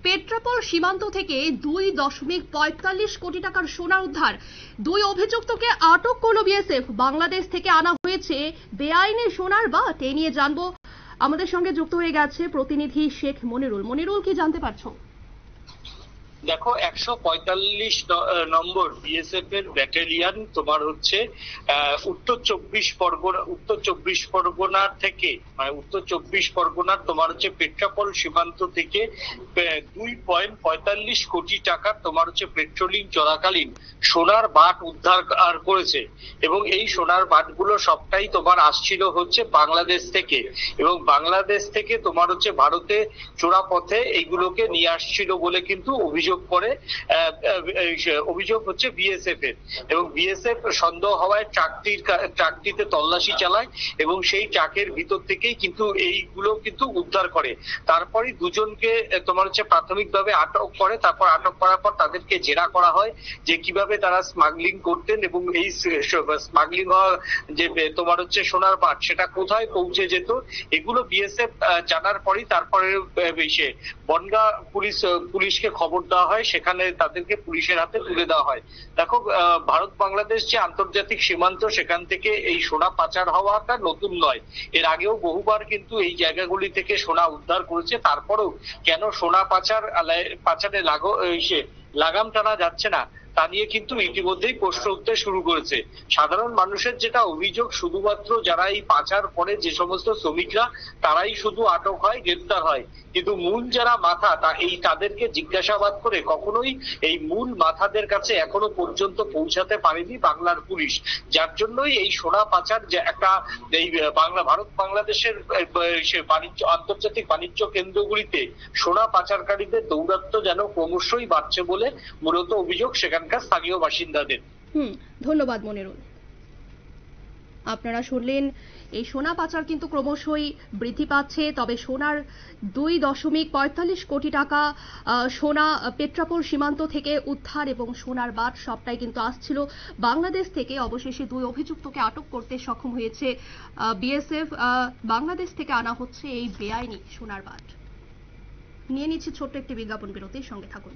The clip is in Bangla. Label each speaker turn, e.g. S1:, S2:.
S1: পেট্রাপোল সীমান্ত থেকে 2.45 কোটি টাকার সোনা উদ্ধার। দুই অভিযুক্তকে আটক করল বিএসএফ। বাংলাদেশ থেকে আনা হয়েছে বেআইনি সোনার বাট। এই নিয়ে জানবো, আমাদের সঙ্গে যুক্ত হয়ে গেছে প্রতিনিধি শেখ মনিরুল। মনিরুল, কি জানতে পারছো?
S2: দেখো, 145 নম্বর বিএসএফ এর ব্যাটালিয়ন তোমার হচ্ছে উত্তর চব্বিশ পরগনার থেকে, মানে উত্তর চব্বিশ পরগনার তোমার হচ্ছে পেট্রাপোল সীমান্ত থেকে 2.45 কোটি টাকার তোমার হচ্ছে পেট্রোলিং চলাকালীন সোনার বাট উদ্ধার করেছে। এবং এই সোনার বাটগুলো সবটাই তোমার আসছিল হচ্ছে বাংলাদেশ থেকে, এবং বাংলাদেশ থেকে তোমার হচ্ছে ভারতে চোরা পথে এইগুলোকে নিয়ে আসছিল বলে কিন্তু অভিযোগ হচ্ছে বিএসএফ এর। এবং বিএসএফ সন্দেহ হওয়ায় ট্রাকটিতে তল্লাশি চালায় এবং সেই ট্রাকের ভিতর থেকেই কিন্তু এইগুলো কিন্তু উদ্ধার করে। তারপরে দুজনকে তোমার হচ্ছে প্রাথমিকভাবে আটক করে। তারপর আটক করার পর তাদেরকে জেরা করা হয় যে কিভাবে তারা স্মাগলিং করতেন এবং এই স্মাগলিং হওয়া যে তোমার হচ্ছে সোনার বাট সেটা কোথায় পৌঁছে যেত, এগুলো বিএসএফ জানার পরই তারপরে বনগা পুলিশকে খবর দেওয়া হয়, সেখানে তাদেরকে পুলিশের হাতে তুলে দেওয়া হয়। দেখো, ভারত বাংলাদেশ যে আন্তর্জাতিক সীমান্ত, সেখান থেকে এই সোনা পাচার হওয়াটা নতুন নয়। এর আগেও বহুবার কিন্তু এই জায়গাগুলি থেকে সোনা উদ্ধার করেছে। তারপরেও কেন সোনা পাচারে লাগাম টানা যাচ্ছে না তা নিয়ে কিন্তু ইতিমধ্যেই প্রশ্ন উঠতে শুরু করেছে। সাধারণ মানুষের যেটা অভিযোগ, শুধুমাত্র যারা এই পাচার করে যে সমস্ত শ্রমিকরা তারাই শুধু আটক হয়, গ্রেপ্তার হয়, কিন্তু মূল যারা মাথা তাদেরকে জিজ্ঞাসাবাদ করে কখনোই এই মূল মাথাদের কাছে এখনো পর্যন্ত পৌঁছাতে পারেনি বাংলার পুলিশ। যার জন্যই এই সোনা পাচার যে একটা এই ভারত বাংলাদেশের বাণিজ্য আন্তর্জাতিক বাণিজ্য কেন্দ্রগুলিতে সোনা পাচারকারীদের দৌরাত্ম্য যেন ক্রমশই বাড়ছে বলে মূলত অভিযোগ সেখানকার স্থানীয় বাসিন্দাদের।
S1: ধন্যবাদ মনিরুল। আপনারা শুনলেন, এই সোনা পাচার কিন্তু ক্রমশই বৃদ্ধি পাচ্ছে। তবে সোনার 2.45 কোটি টাকা সোনা পেট্রাপোল সীমান্ত থেকে উদ্ধার এবং সোনার বাট সবটাই কিন্তু আসছিল বাংলাদেশ থেকে। অবশেষে দুই অভিযুক্তকে আটক করতে সক্ষম হয়েছে বিএসএফ। বাংলাদেশ থেকে আনা হচ্ছে এই বেআইনি সোনার বাট। নিয়ে নিচ্ছে ছোট্ট একটি বিজ্ঞাপন বিরতির সঙ্গে থাকুন।